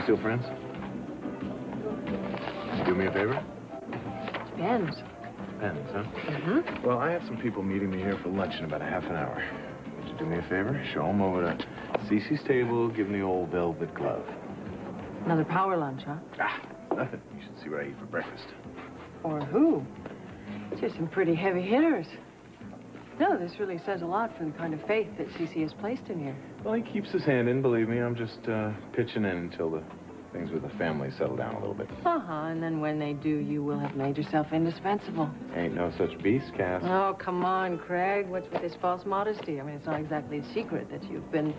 still friends? Do me a favor? Depends. Depends, huh? Mm-hmm. Well, I have some people meeting me here for lunch in about a half an hour. Would you do me a favor? Show them over to Cece's table, give them the old velvet glove. Another power lunch, huh? Ah, nothing. You should see what I eat for breakfast. Or who? Just some pretty heavy hitters. No, this really says a lot for the kind of faith that Cece has placed in you. Well, he keeps his hand in, believe me. I'm just pitching in until the things with the family settle down a little bit. And then when they do, you will have made yourself indispensable. Ain't no such beast, Cass. Oh, come on, Craig. What's with this false modesty? I mean, it's not exactly a secret that you've been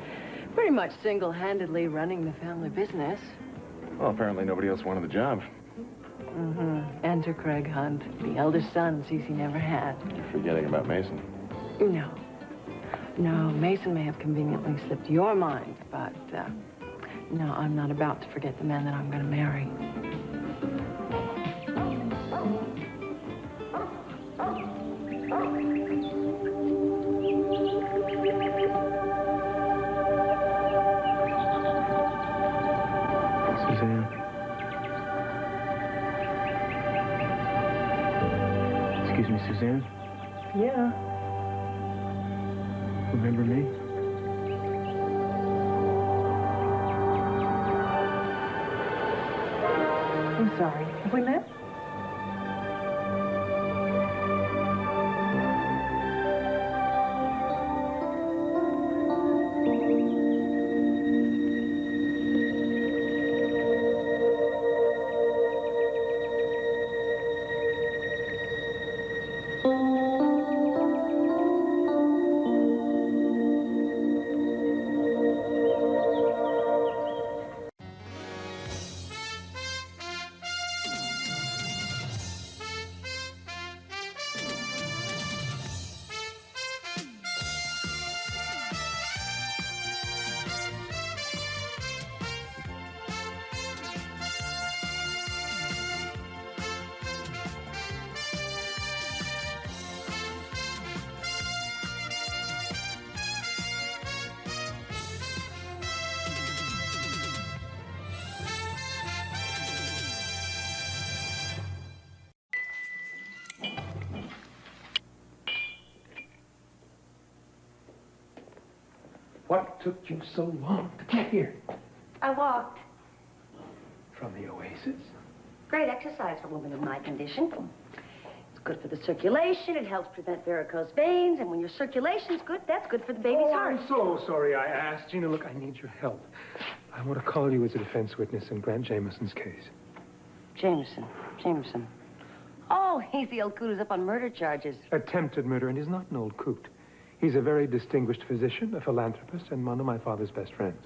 pretty much single-handedly running the family business. Well, apparently nobody else wanted the job. Mm-hmm. Enter Craig Hunt, the eldest son Cece never had. You're forgetting about Mason. No. No, Mason may have conveniently slipped your mind, but, no, I'm not about to forget the man that I'm going to marry. Suzanne. Excuse me, Suzanne? Yeah. Remember me? I'm sorry. Have we met? What took you so long to get here? I walked. From the Oasis? Great exercise for a woman in my condition. It's good for the circulation. It helps prevent varicose veins. And when your circulation's good, that's good for the baby's heart. I'm so sorry I asked. Gina, look, I need your help. I want to call you as a defense witness in Grant Jameson's case. Jameson. Oh, he's the old coot who's up on murder charges. Attempted murder, and he's not an old coot. He's a very distinguished physician, a philanthropist, and one of my father's best friends.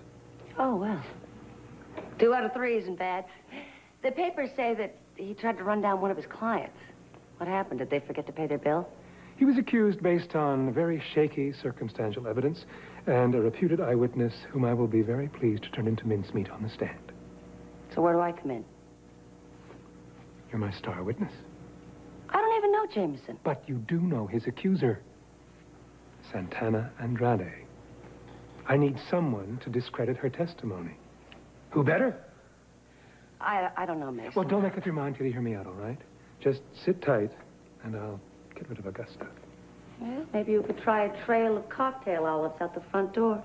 Oh, well. 2 out of 3 isn't bad. The papers say that he tried to run down one of his clients. What happened? Did they forget to pay their bill? He was accused based on very shaky circumstantial evidence and a reputed eyewitness whom I will be very pleased to turn into mincemeat on the stand. So where do I come in? You're my star witness. I don't even know Jameson. But you do know his accuser, Santana Andrade. I need someone to discredit her testimony. Who better? I don't know, Mason. Well, don't make up your mind till you hear me out, all right? Just sit tight, and I'll get rid of Augusta. Well, maybe you could try a trail of cocktail olives out the front door.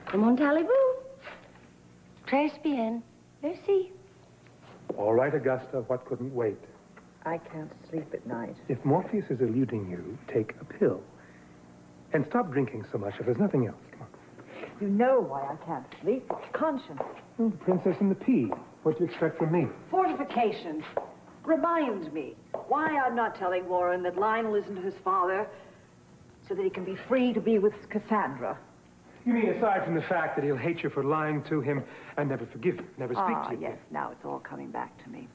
Come on, Talibou. Tres bien. Merci. All right, Augusta, what couldn't wait? I can't sleep at night. If Morpheus is eluding you, take a pill. And stop drinking so much if there's nothing else. Come on. You know why I can't sleep. It's conscience. The Princess and the Pea. What do you expect from me? Fortifications. Remind me why I'm not telling Warren that Lionel isn't his father so that he can be free to be with Cassandra. You mean aside from the fact that he'll hate you for lying to him and never forgive you, never speak to you? Yes, now it's all coming back to me.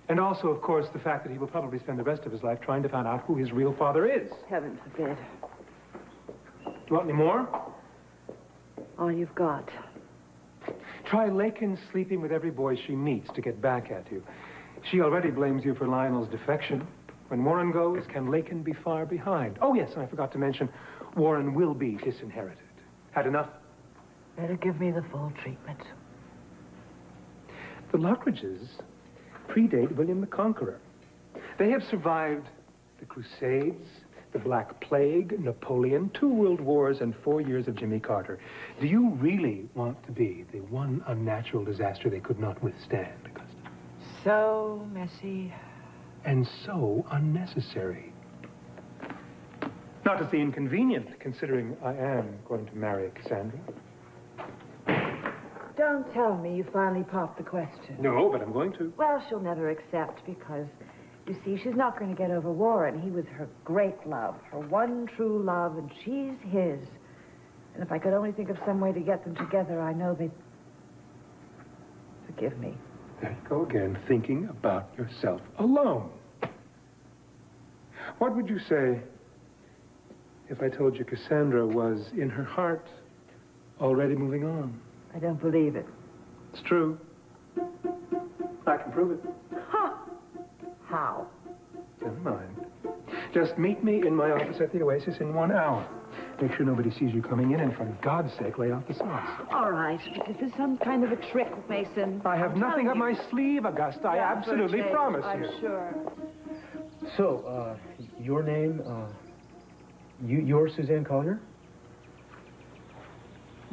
And also, of course, the fact that he will probably spend the rest of his life trying to find out who his real father is. Heaven forbid. You want any more? All you've got. Try Lakin sleeping with every boy she meets to get back at you. She already blames you for Lionel's defection. When Warren goes, can Lakin be far behind? Oh, yes, and I forgot to mention, Warren will be disinherited. Had enough? Better give me the full treatment. The Lockridges predate William the Conqueror. They have survived the Crusades, the Black Plague, Napoleon, 2 world wars, and 4 years of Jimmy Carter. Do you really want to be the one unnatural disaster they could not withstand, Augusta? So messy. And so unnecessary. Not to say inconvenient, considering I am going to marry Cassandra. Don't tell me you finally popped the question. No, but I'm going to. Well, she'll never accept because, you see, she's not going to get over Warren. He was her great love, her one true love, and she's his. And if I could only think of some way to get them together, I know they'd forgive me. There you go again, thinking about yourself alone. What would you say if I told you Cassandra was, in her heart, already moving on? I don't believe it. It's true. I can prove it. Ha! How? Never mind. Just meet me in my office at the Oasis in 1 hour. Make sure nobody sees you coming in, and for God's sake, lay out the sauce. All right. Is this some kind of a trick, Mason? I have nothing up my sleeve, Augusta. I absolutely promise you. I'm sure. So, your name, you're Suzanne Collier?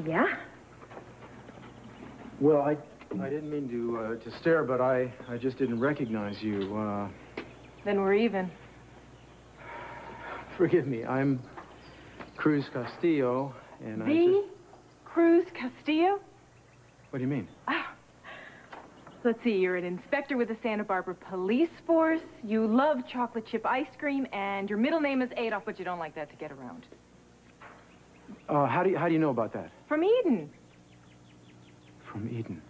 Yeah? Well, I didn't mean to stare, but I just didn't recognize you. Then we're even. Forgive me, I'm Cruz Castillo, and Cruz Castillo? What do you mean? Let's see, you're an inspector with the Santa Barbara Police Force, you love chocolate chip ice cream, and your middle name is Adolf, but you don't like that to get around. How do you know about that? From Eden. From Eden.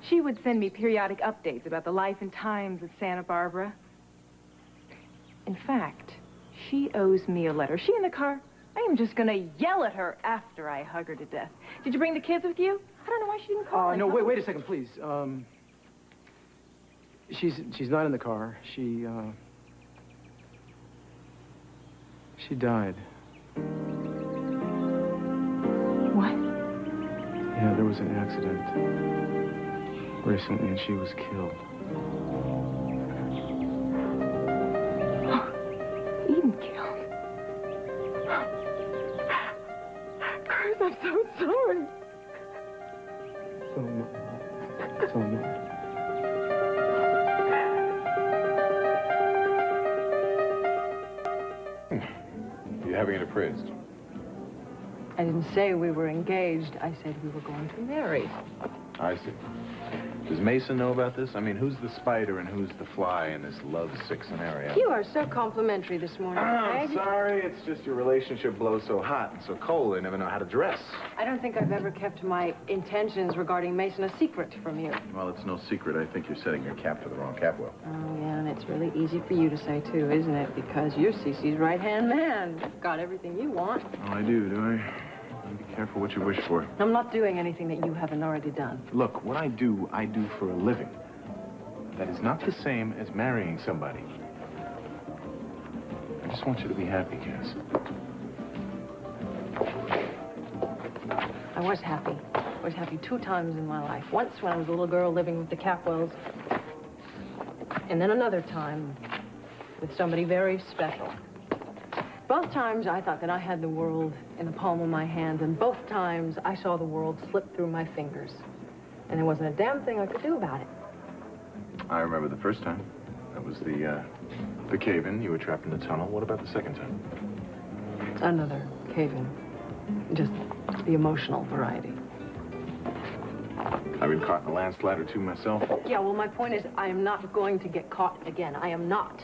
She would send me periodic updates about the life and times of Santa Barbara. In fact, she owes me a letter. Is she in the car? I am just going to yell at her after I hug her to death. Did you bring the kids with you? I don't know why she didn't call. No, wait a second, please. She's not in the car. She died. What? Yeah, there was an accident recently, and she was killed. Eden killed. Cruz, I'm so sorry. So much. You having it appraised? I didn't say we were engaged. I said we were going to marry. I see. Does Mason know about this? I mean, who's the spider and who's the fly in this lovesick scenario? You are so complimentary this morning, I'm Peg. sorry. It's just your relationship blows so hot and so cold, they never know how to dress. I don't think I've ever kept my intentions regarding Mason a secret from you. Well, it's no secret. I think you're setting your cap to the wrong cap well. Oh, yeah, and it's really easy for you to say, too, isn't it? Because you're Cece's right-hand man. You've got everything you want. Oh, I do I? Be careful what you wish for. I'm not doing anything that you haven't already done. Look, what I do for a living. That is not the same as marrying somebody. I just want you to be happy, Cass. I was happy. I was happy 2 times in my life. Once when I was a little girl living with the Capwells. And then another time with somebody very special. Both times I thought that I had the world in the palm of my hand, and both times I saw the world slip through my fingers. And there wasn't a damn thing I could do about it. I remember the first time. That was the cave-in. You were trapped in the tunnel. What about the second time? Another cave-in. Just the emotional variety. I've been caught in a landslide or two myself. Yeah, well, my point is I am not going to get caught again. I am not.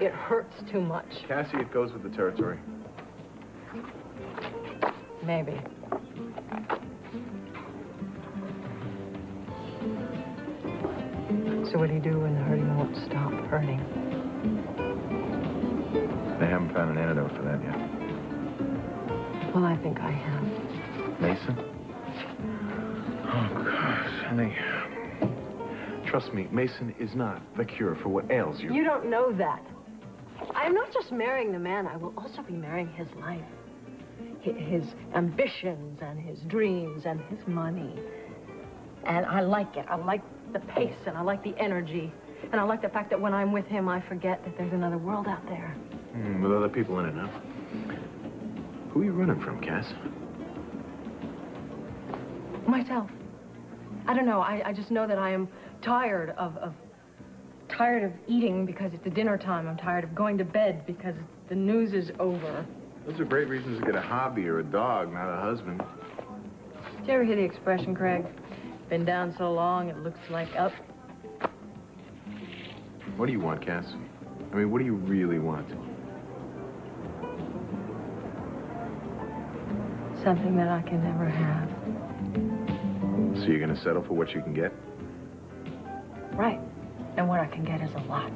It hurts too much. Cassie, it goes with the territory. Maybe. So what do you do when the hurting won't stop hurting? They haven't found an antidote for that yet. Well, I think I have. Mason? Oh, gosh, honey. Trust me, Mason is not the cure for what ails you. You don't know that. I am not just marrying the man, I will also be marrying his life. his ambitions and his dreams and his money. And I like it. I like the pace and I like the energy. And I like the fact that when I'm with him, I forget that there's another world out there. With other people in it, huh? Who are you running from, Cass? Myself. I don't know. I just know that I am tired of eating because it's dinner time. I'm tired of going to bed because the news is over. Those are great reasons to get a hobby or a dog, not a husband. Did you ever hear the expression, Craig? Been down so long, it looks like up. What do you want, Cass? I mean, what do you really want? Something that I can never have. So you're gonna settle for what you can get? Right. And what I can get is a lot.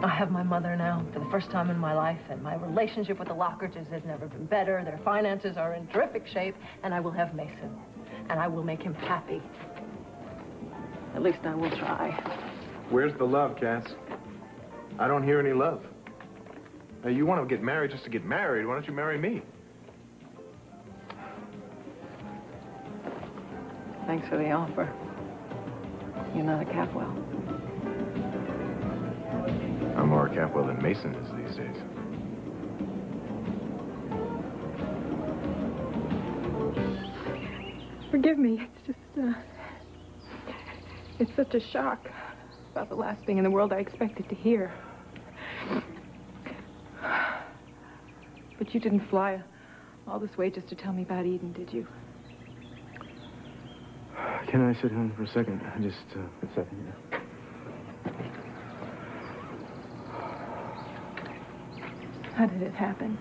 I have my mother now for the first time in my life, and my relationship with the Lockridges has never been better. Their finances are in terrific shape, and I will have Mason. And I will make him happy. At least I will try. Where's the love, Cass? I don't hear any love. Now, you want to get married just to get married. Why don't you marry me? Thanks for the offer. You're not a Capwell. I'm more a Capwell than Mason is these days. Forgive me. It's just, it's such a shock. About the last thing in the world I expected to hear. But you didn't fly all this way just to tell me about Eden, did you? Can I sit down for a second? Just a second, yeah. How did it happen?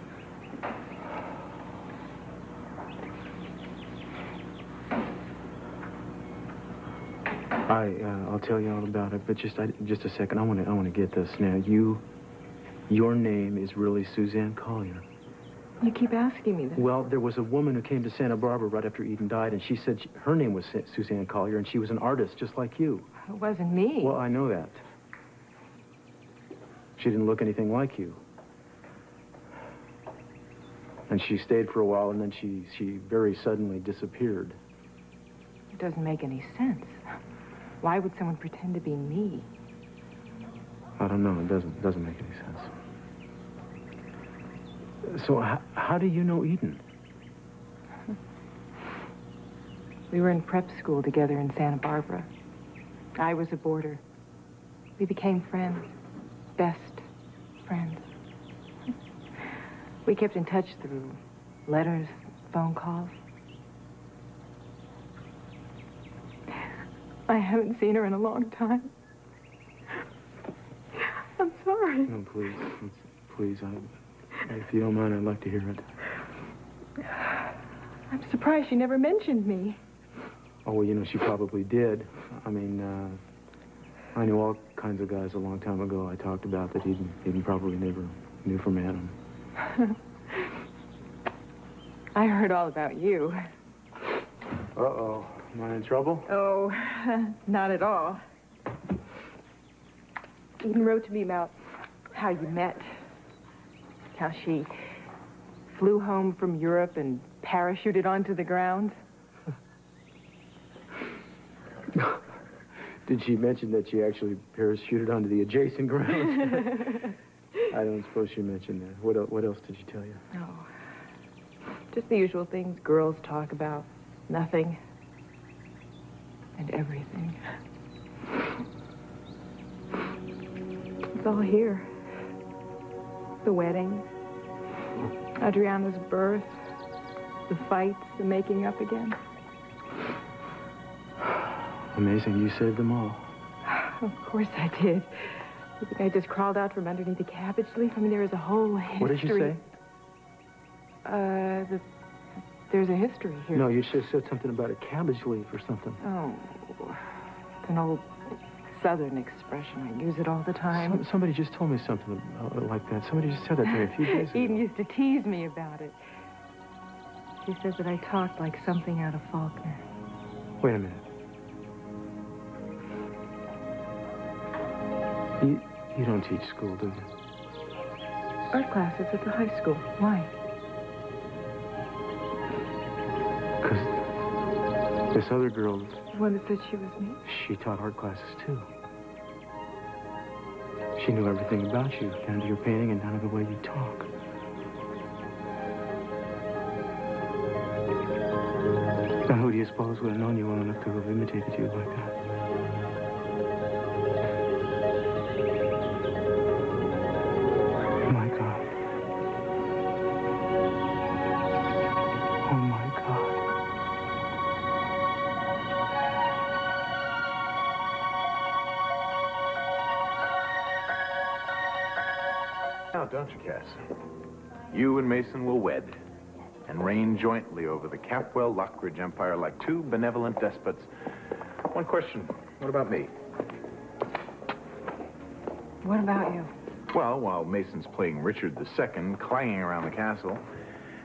I'll tell you all about it, but just a second. I want to get this now. Your name is really Suzanne Collier. You keep asking me this. Well, there was a woman who came to Santa Barbara right after Eden died, and she said her name was Suzanne Collier, and she was an artist just like you. It wasn't me. Well, I know that. She didn't look anything like you. And she stayed for a while, and then she very suddenly disappeared. It doesn't make any sense. Why would someone pretend to be me? I don't know. It doesn't make any sense. So how do you know Eden? We were in prep school together in Santa Barbara. I was a boarder. We became friends. Best friends. We kept in touch through letters, phone calls. I haven't seen her in a long time. I'm sorry. No, please, if you don't mind, I'd like to hear it. I'm surprised she never mentioned me. Oh, well, you know, she probably did. I mean, I knew all kinds of guys a long time ago I talked about that Eden probably never knew from Adam. I heard all about you. Uh-oh. Am I in trouble? Oh, not at all. Eden wrote to me about how you met. How she flew home from Europe and parachuted onto the ground. Did she mention that she actually parachuted onto the adjacent ground? I don't suppose she mentioned that. What else did she tell you? No. Just the usual things girls talk about. Nothing. And everything. It's all here. The wedding. Adriana's birth. The fights. The making up again. Amazing. You saved them all. Of course I did. You think I just crawled out from underneath a cabbage leaf? I mean, there is a whole history. What did you say? There's a history here. No, you should have said something about a cabbage leaf or something. Oh, it's an old Southern expression. I use it all the time. Somebody just told me something like that. Somebody just said that to me a few days ago. Eden used to tease me about it. She said that I talked like something out of Faulkner. Wait a minute. You don't teach school, do you? Art classes at the high school. Why? This other girl, The one that said she was me? she taught art classes, too. She knew everything about you, down to your painting and down to the way you talk. Now, who do you suppose would have known you well enough to have imitated you like that? My God. Oh, my God. Now, don't you, Cass? You and Mason will wed and reign jointly over the Capwell-Lockridge Empire like two benevolent despots. One question. What about me? What about you? Well, while Mason's playing Richard II, clanging around the castle,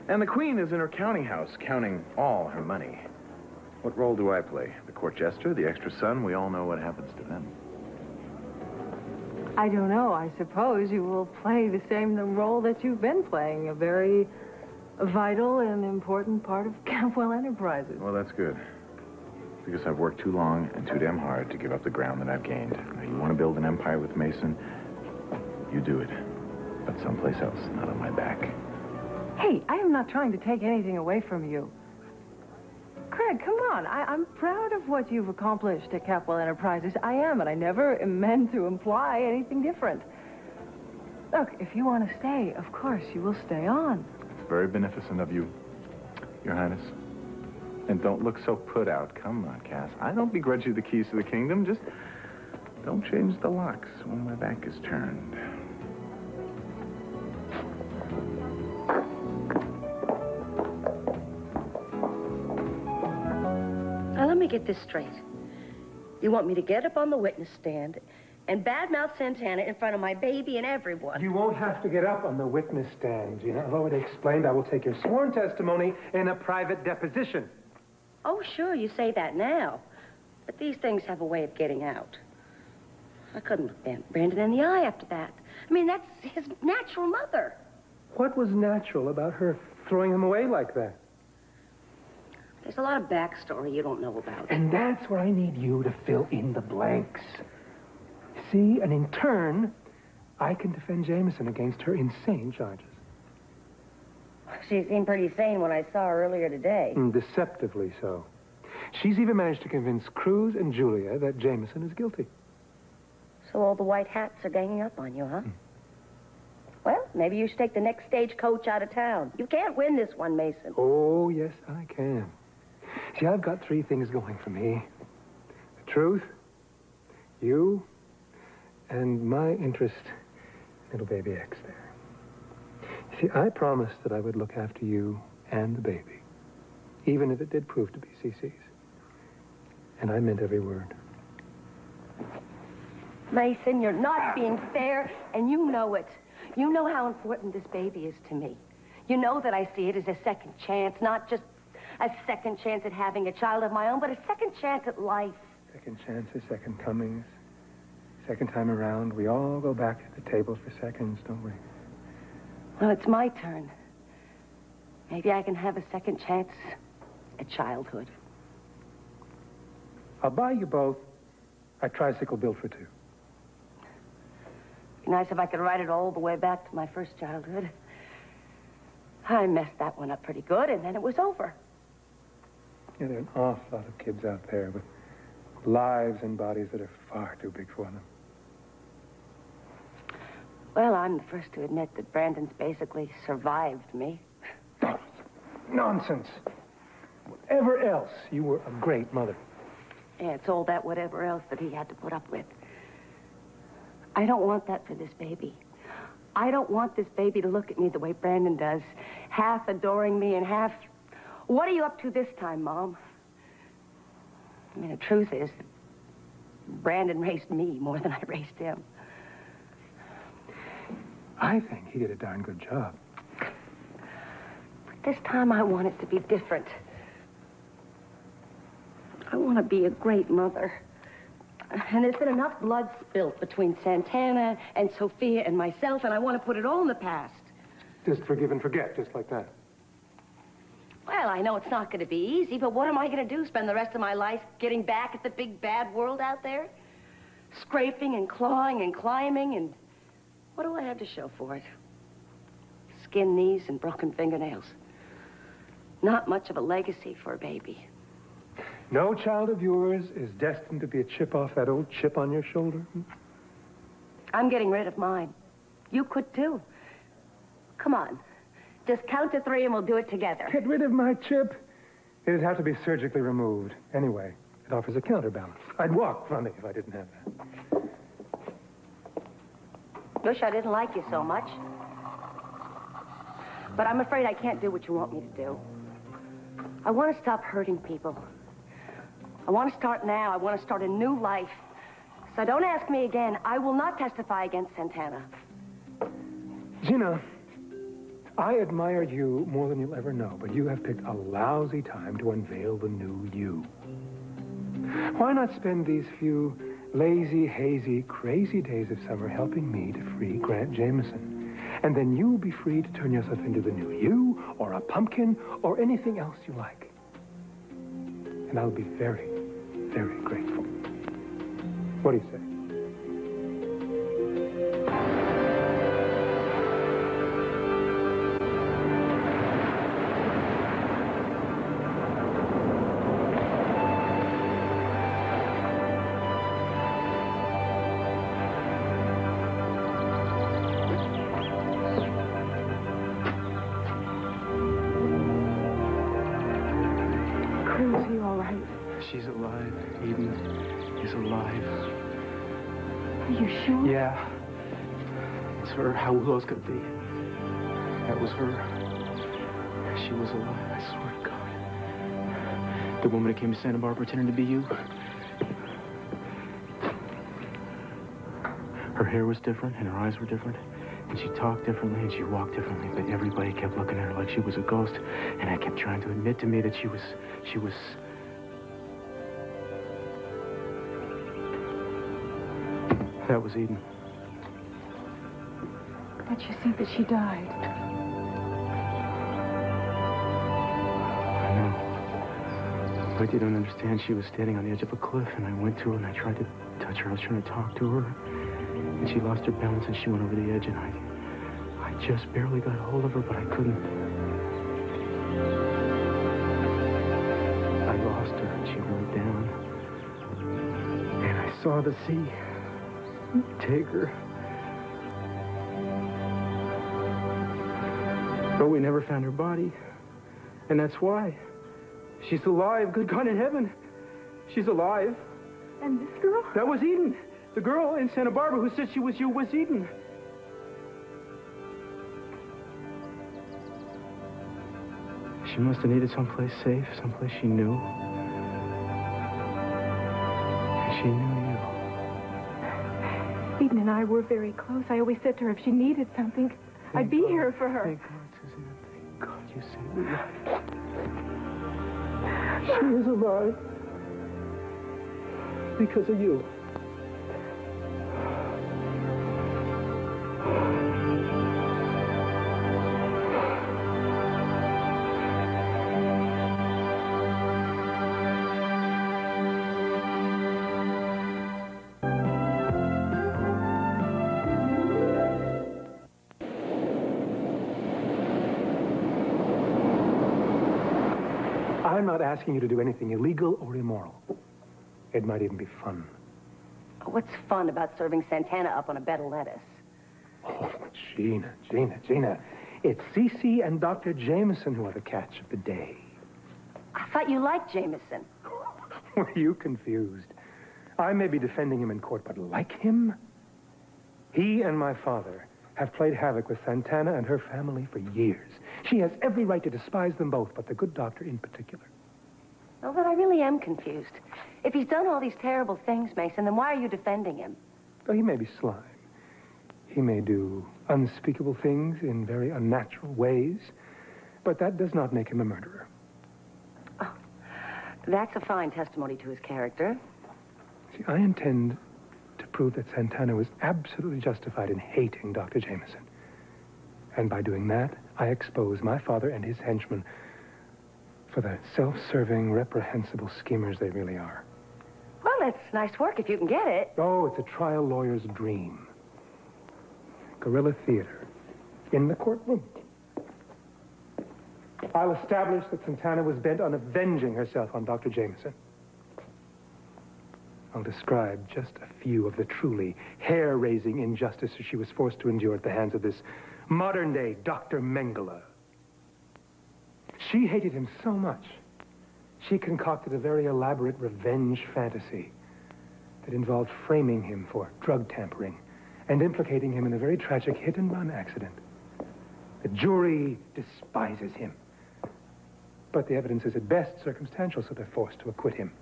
and the Queen is in her counting house, counting all her money, what role do I play? The court jester, the extra son? We all know what happens to them. I don't know. I suppose you will play the role that you've been playing, a very vital and important part of Capwell Enterprises. Well, that's good. Because I've worked too long and too damn hard to give up the ground that I've gained. Now, you want to build an empire with Mason? You do it. But someplace else, not on my back. Hey, I am not trying to take anything away from you. Craig, come on. I'm proud of what you've accomplished at Capwell Enterprises. I am, and I never meant to imply anything different. Look, if you want to stay, of course, you will stay on. It's very beneficent of you, Your Highness. And don't look so put out. Come on, Cass. I don't begrudge you the keys to the kingdom. Just don't change the locks when my back is turned. Now, let me get this straight. You want me to get up on the witness stand and badmouth Santana in front of my baby and everyone? You won't have to get up on the witness stand. You know, I've already explained I will take your sworn testimony in a private deposition. Oh, sure, you say that now. But these things have a way of getting out. I couldn't look Brandon in the eye after that. I mean, that's his natural mother. What was natural about her throwing him away like that? There's a lot of backstory you don't know about. And that's where I need you to fill in the blanks. See, and in turn, I can defend Jameson against her insane charges. She seemed pretty sane when I saw her earlier today. Deceptively so. She's even managed to convince Cruz and Julia that Jameson is guilty. So all the white hats are ganging up on you, huh? Well, maybe you should take the next stagecoach out of town. You can't win this one, Mason. Oh, yes, I can. See, I've got three things going for me. The truth, you, and my interest in little baby X there. See, I promised that I would look after you and the baby, even if it did prove to be CC's. And I meant every word. Mason, you're not being fair, and you know it. You know how important this baby is to me. You know that I see it as a second chance, not just a second chance at having a child of my own, but a second chance at life. Second chances, second comings. Second time around, we all go back to the table for seconds, don't we? Well, it's my turn. Maybe I can have a second chance at childhood. I'll buy you both a tricycle built for two. Be nice if I could ride it all the way back to my first childhood. I messed that one up pretty good, and then it was over. Yeah, there are an awful lot of kids out there with lives and bodies that are far too big for them. Well, I'm the first to admit that Brandon's basically survived me. Oh, nonsense. Whatever else, you were a great mother. Yeah, it's all that whatever else that he had to put up with. I don't want that for this baby. I don't want this baby to look at me the way Brandon does, half adoring me and half... What are you up to this time, Mom? I mean, the truth is, Brandon raised me more than I raised him. I think he did a darn good job. But this time I want it to be different. I want to be a great mother. And there's been enough blood spilt between Santana and Sophia and myself, and I want to put it all in the past. Just forgive and forget, just like that. Well, I know it's not going to be easy, but what am I going to do? Spend the rest of my life getting back at the big bad world out there? Scraping and clawing and climbing, and what do I have to show for it? Skin knees and broken fingernails. Not much of a legacy for a baby. No child of yours is destined to be a chip off that old chip on your shoulder. I'm getting rid of mine. You could, too. Come on. Just count to 3 and we'll do it together. Get rid of my chip? It'd have to be surgically removed. Anyway, it offers a counterbalance. I'd walk funny if I didn't have that. Wish I didn't like you so much. But I'm afraid I can't do what you want me to do. I want to stop hurting people. I want to start now. I want to start a new life. So don't ask me again. I will not testify against Santana. Gina, I admire you more than you'll ever know, but you have picked a lousy time to unveil the new you. Why not spend these few lazy, hazy, crazy days of summer helping me to free Grant Jameson? And then you'll be free to turn yourself into the new you, or a pumpkin, or anything else you like. And I'll be very, very grateful. What do you say? She's alive. Eden is alive. Are you sure? Yeah. It's her. How else could it be? That was her. She was alive, I swear to God. The woman that came to Santa Barbara pretending to be you. Her hair was different, and her eyes were different. And she talked differently, and she walked differently. But everybody kept looking at her like she was a ghost. And I kept trying to admit to me that she was... That was Eden. But you think that she died? I know. But you don't understand. She was standing on the edge of a cliff, and I went to her, and I tried to touch her. I was trying to talk to her. And she lost her balance, and she went over the edge, and I just barely got hold of her, but I couldn't. I lost her, and she went down. And I saw the sea. Take her. But we never found her body. And that's why. She's alive. Good God in heaven. She's alive. And this girl? That was Eden. The girl in Santa Barbara who said she was you was Eden. She must have needed someplace safe, someplace she knew. And she knew you. Eden and I were very close. I always said to her if she needed something, I'd be here for her. Thank God, Susanna. Thank God you saved me. She is alive. Because of you. I'm not asking you to do anything illegal or immoral. It might even be fun. What's fun about serving Santana up on a bed of lettuce? Oh, Gina. It's Cece and Dr. Jameson who are the catch of the day. I thought you liked Jameson. Were you confused? I may be defending him in court, but like him? He and my father have played havoc with Santana and her family for years. She has every right to despise them both, but the good doctor in particular. Well, then I really am confused. If he's done all these terrible things, Mason, then why are you defending him? Oh, he may be slime. He may do unspeakable things in very unnatural ways, but that does not make him a murderer. Oh, that's a fine testimony to his character. See, I intend to prove that Santana was absolutely justified in hating Dr. Jameson. And by doing that, I expose my father and his henchmen for the self-serving, reprehensible schemers they really are. Well, that's nice work if you can get it. Oh, it's a trial lawyer's dream. Guerrilla theater. In the courtroom. I'll establish that Santana was bent on avenging herself on Dr. Jameson. I'll describe just a few of the truly hair-raising injustices she was forced to endure at the hands of this modern-day Dr. Mengele. She hated him so much, she concocted a very elaborate revenge fantasy that involved framing him for drug tampering and implicating him in a very tragic hit-and-run accident. The jury despises him. But the evidence is at best circumstantial, so they're forced to acquit him.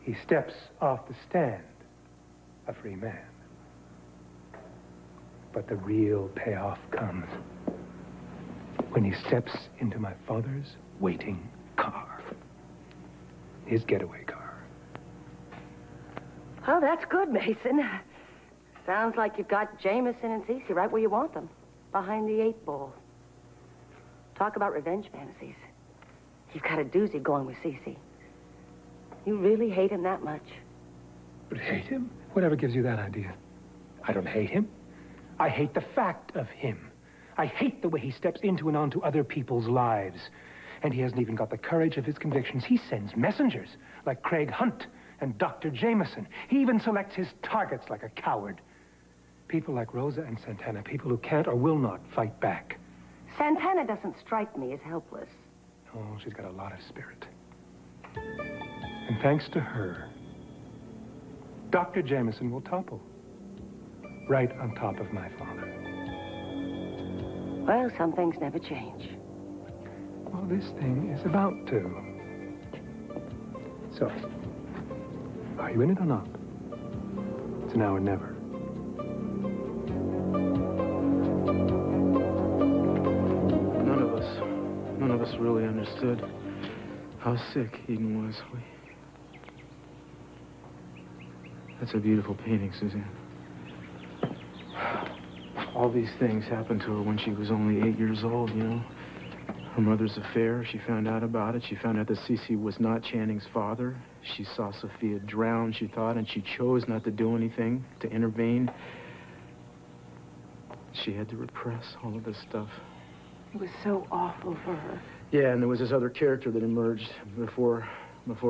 He steps off the stand, a free man. But the real payoff comes when he steps into my father's waiting car. His getaway car. Oh, that's good, Mason. Sounds like you've got Jameson and Cece right where you want them. Behind the 8-ball. Talk about revenge fantasies. You've got a doozy going with Cece. You really hate him that much? But hate him? Whatever gives you that idea? I don't hate him. I hate the fact of him. I hate the way he steps into and onto other people's lives. And he hasn't even got the courage of his convictions. He sends messengers, like Craig Hunt and Dr. Jameson. He even selects his targets like a coward. People like Rosa and Santana, people who can't or will not fight back. Santana doesn't strike me as helpless. Oh, she's got a lot of spirit. And thanks to her, Dr. Jameson will topple. Right on top of my father. Well, some things never change. Well, this thing is about to. So, are you in it or not? It's now or never. None of us really understood how sick Eden was. That's a beautiful painting, Suzanne. All these things happened to her when she was only 8 years old, you know. Her mother's affair, she found out about it. She found out that Cece was not Channing's father. She saw Sophia drown, she thought, and she chose not to do anything, to intervene. She had to repress all of this stuff. It was so awful for her. Yeah, and there was this other character that emerged before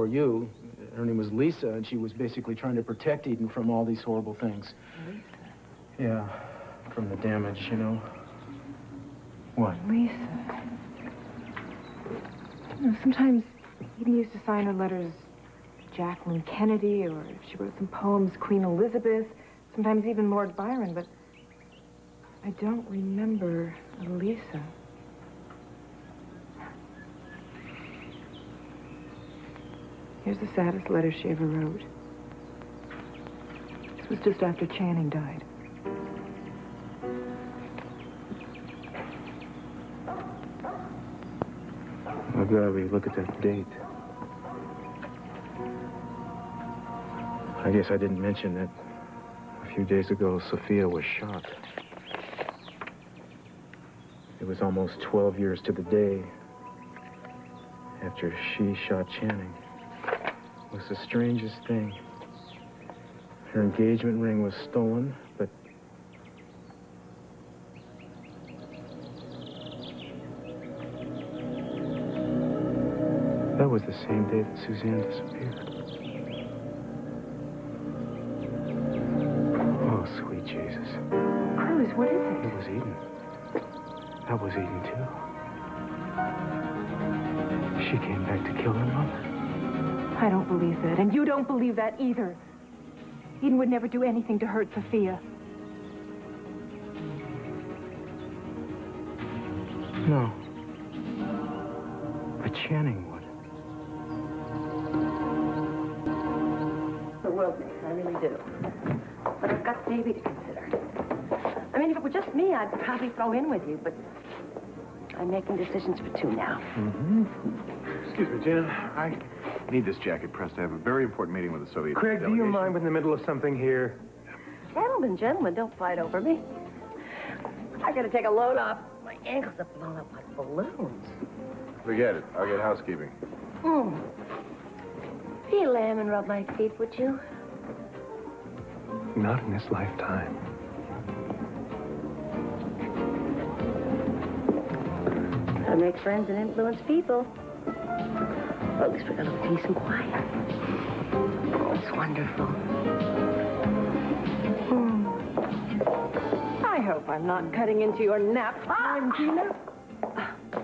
you. Her name was Lisa, and she was basically trying to protect Eden from all these horrible things. Lisa? Yeah, from the damage, you know. What? Lisa. You know, sometimes Eden used to sign her letters Jacqueline Kennedy, or if she wrote some poems, Queen Elizabeth, sometimes even Lord Byron, but I don't remember Lisa. Here's the saddest letter she ever wrote. This was just after Channing died. Oh, God, we look at that date. I guess I didn't mention that a few days ago, Sophia was shot. It was almost 12 years to the day after she shot Channing. It was the strangest thing. Her engagement ring was stolen, but that was the same day that Suzanne disappeared. Oh, sweet Jesus. Cruz, what is it? It was Eden. That was Eden, too. She came back to kill her mother. I don't believe that, and you don't believe that either. Eden would never do anything to hurt Sophia. No. But Channing would. The world, Mason, I really do. But I've got baby to consider. I mean, if it were just me, I'd probably throw in with you, but I'm making decisions for two now. Mm-hmm. Excuse me, Gina. I need this jacket pressed. I have a very important meeting with the Soviet Craig, do you mind in the middle of something here? Gentlemen, don't fight over me. I gotta take a load off. My ankles are blown up like balloons. Forget it. I'll get housekeeping. Be a lamb and rub my feet, would you? Not in this lifetime. Gotta make friends and influence people. Well, at least we got a little peace and quiet. Oh, it's wonderful. I hope I'm not cutting into your nap time, Gina.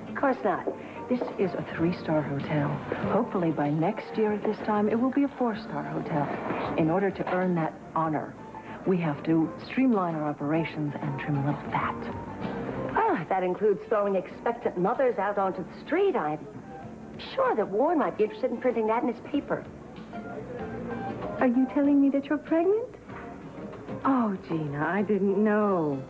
Of course not. This is a 3-star hotel. Hopefully by next year at this time, it will be a 4-star hotel. In order to earn that honor, we have to streamline our operations and trim a little fat. If that includes throwing expectant mothers out onto the street, I'm sure that Warren might be interested in printing that in his paper. Are you telling me that you're pregnant? Oh, Gina, I didn't know.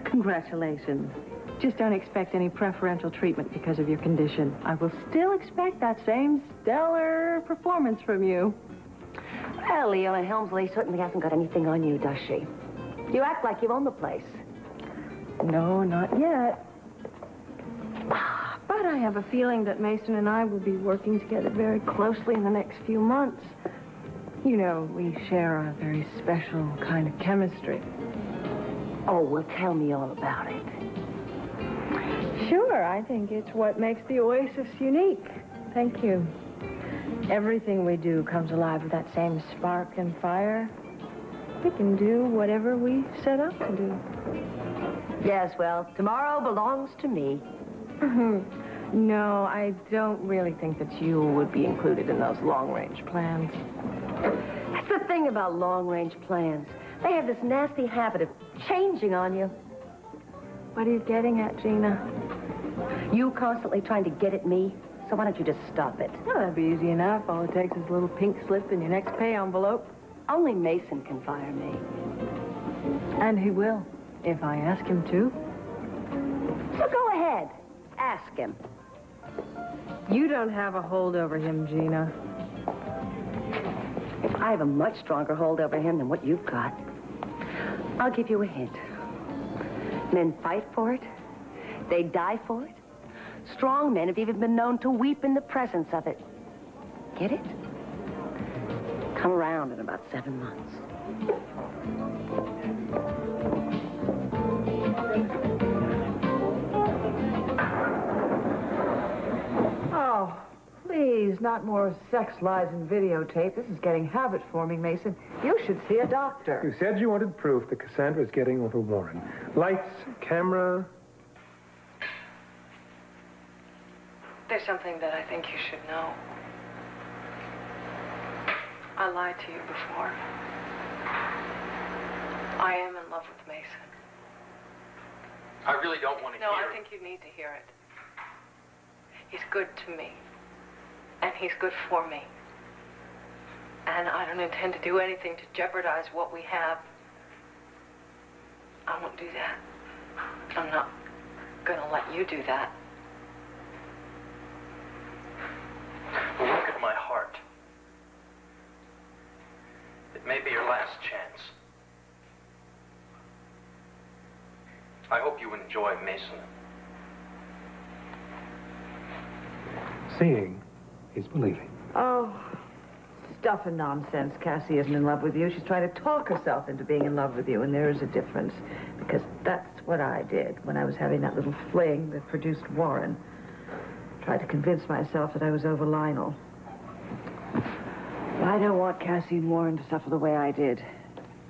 Congratulations. Just don't expect any preferential treatment because of your condition. I will still expect that same stellar performance from you. Well, Leona Helmsley certainly hasn't got anything on you, does she? You act like you own the place. No, not yet. But I have a feeling that Mason and I will be working together very closely in the next few months. You know, we share a very special kind of chemistry. Oh, well, tell me all about it. Sure, I think it's what makes the Oasis unique. Thank you. Everything we do comes alive with that same spark and fire. We can do whatever we set out to do. Yes, well, tomorrow belongs to me. No, I don't really think that you would be included in those long-range plans. That's the thing about long-range plans. They have this nasty habit of changing on you. What are you getting at, Gina? You constantly trying to get at me, so why don't you just stop it? Oh, that'd be easy enough. All it takes is a little pink slip in your next pay envelope. Only Mason can fire me. And he will, if I ask him to. So go ahead. Ask him. You don't have a hold over him, Gina. I have a much stronger hold over him than what you've got. I'll give you a hint. Men fight for it. They die for it. Strong men have even been known to weep in the presence of it. Get it? Come around in about 7 months. Oh, please, not more sex lies and videotape. This is getting habit-forming, Mason. You should see a doctor. You said you wanted proof that Cassandra's getting over Warren. Lights, camera. There's something that I think you should know. I lied to you before. I am in love with Mason. I really don't want to hear No, I think you need to hear it. He's good to me. And he's good for me. And I don't intend to do anything to jeopardize what we have. I won't do that. I'm not gonna let you do that. Look at my heart. It may be your last chance. I hope you enjoy Mason. Seeing is believing. Oh, stuff and nonsense. Cassie isn't in love with you. She's trying to talk herself into being in love with you, and there is a difference. Because that's what I did when I was having that little fling that produced Warren. Tried to convince myself that I was over Lionel. But I don't want Cassie and Warren to suffer the way I did.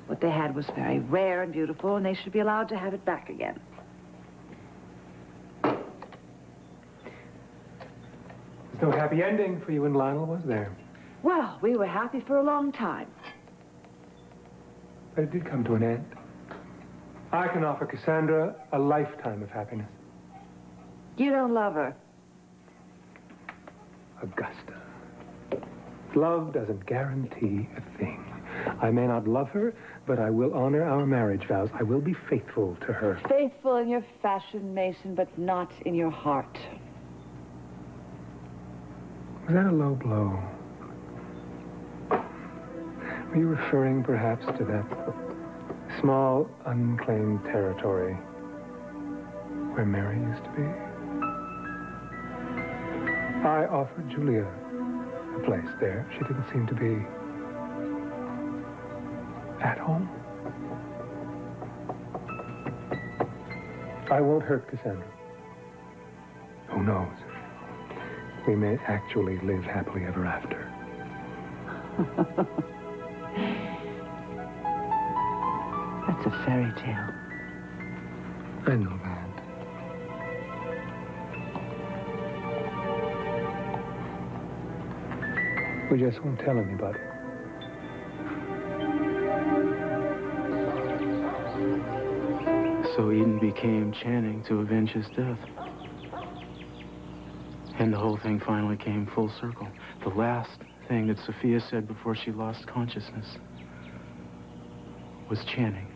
What they had was very rare and beautiful, and they should be allowed to have it back again. There's no happy ending for you and Lionel, was there? Well, we were happy for a long time. But it did come to an end. I can offer Cassandra a lifetime of happiness. You don't love her. Augusta. Love doesn't guarantee a thing. I may not love her, but I will honor our marriage vows. I will be faithful to her. Faithful in your fashion, Mason, but not in your heart. Was that a low blow? Were you referring, perhaps, to that small, unclaimed territory where Mary used to be? I offered Julia a place there. She didn't seem to be at home. I won't hurt Cassandra. Who knows? We may actually live happily ever after. That's a fairy tale. I know that. We just won't tell anybody. So Eden became Channing to avenge his death. And the whole thing finally came full circle. The last thing that Sophia said before she lost consciousness was Channing.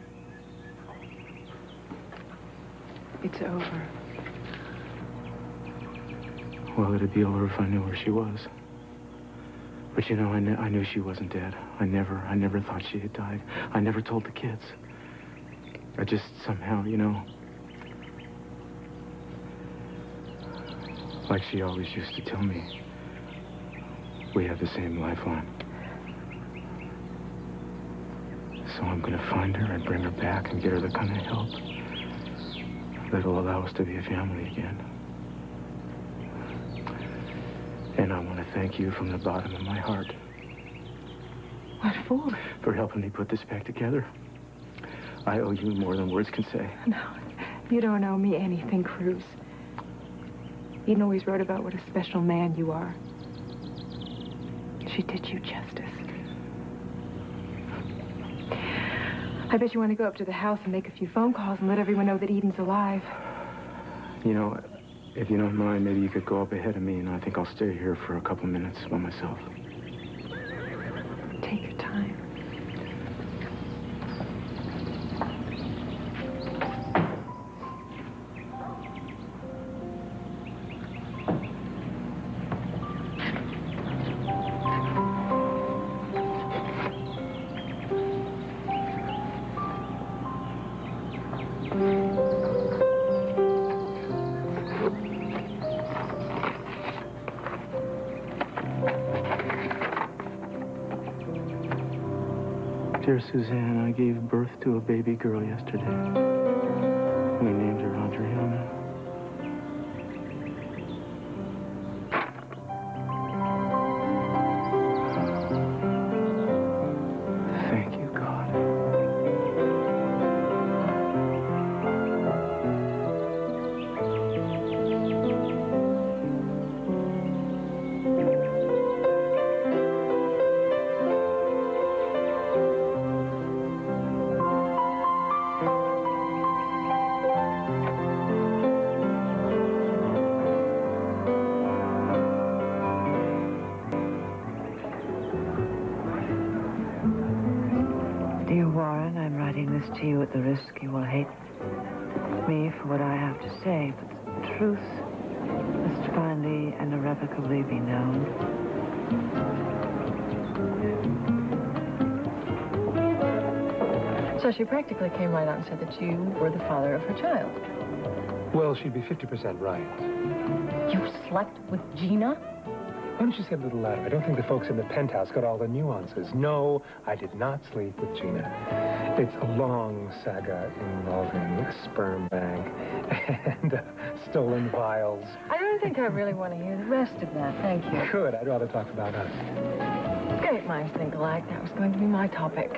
It's over. Well, it'd be over if I knew where she was. But you know, I knew she wasn't dead. I never thought she had died. I never told the kids. I just somehow, you know, like she always used to tell me, we have the same lifeline. So I'm gonna find her and bring her back and get her the kind of help that'll allow us to be a family again. And I want to thank you from the bottom of my heart. What for? For helping me put this back together. I owe you more than words can say. No, you don't owe me anything, Cruz. Eden always wrote about what a special man you are. She did you justice. I bet you want to go up to the house and make a few phone calls and let everyone know that Eden's alive. You know, if you don't mind, maybe you could go up ahead of me, and I think I'll stay here for a couple minutes by myself. Take your time. Dear Suzanne, I gave birth to a baby girl yesterday. We named her Adriana. Thank you, God. Dear Warren, I'm writing this to you at the risk you will hate me for what I have to say, but the truth must finally and irrevocably be known. So she practically came right out and said that you were the father of her child. Well, she'd be 50% right. You slept with Gina? Why don't you say it a little louder? I don't think the folks in the penthouse got all the nuances. No, I did not sleep with Gina. It's a long saga involving a sperm bank and stolen vials. I don't think I really want to hear the rest of that. Thank you. Good, I'd rather talk about us. Great minds think alike. That was going to be my topic.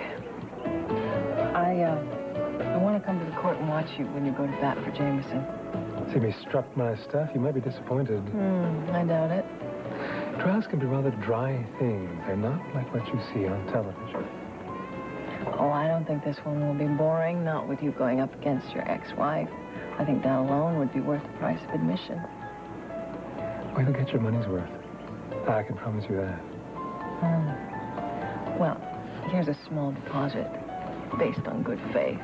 I want to come to the court and watch you when you go to bat for Jameson. See me strut my stuff? You might be disappointed. I doubt it. Trials can be rather dry things. They're not like what you see on television. Oh, I don't think this one will be boring, not with you going up against your ex-wife. I think that alone would be worth the price of admission. Well, you'll get your money's worth. I can promise you that. Well, here's a small deposit based on good faith.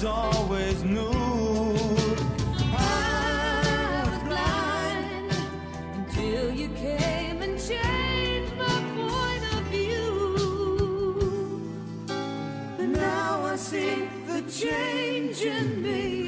eyes always knew. I was blind until you came and changed my point of view. And now I see the change in me.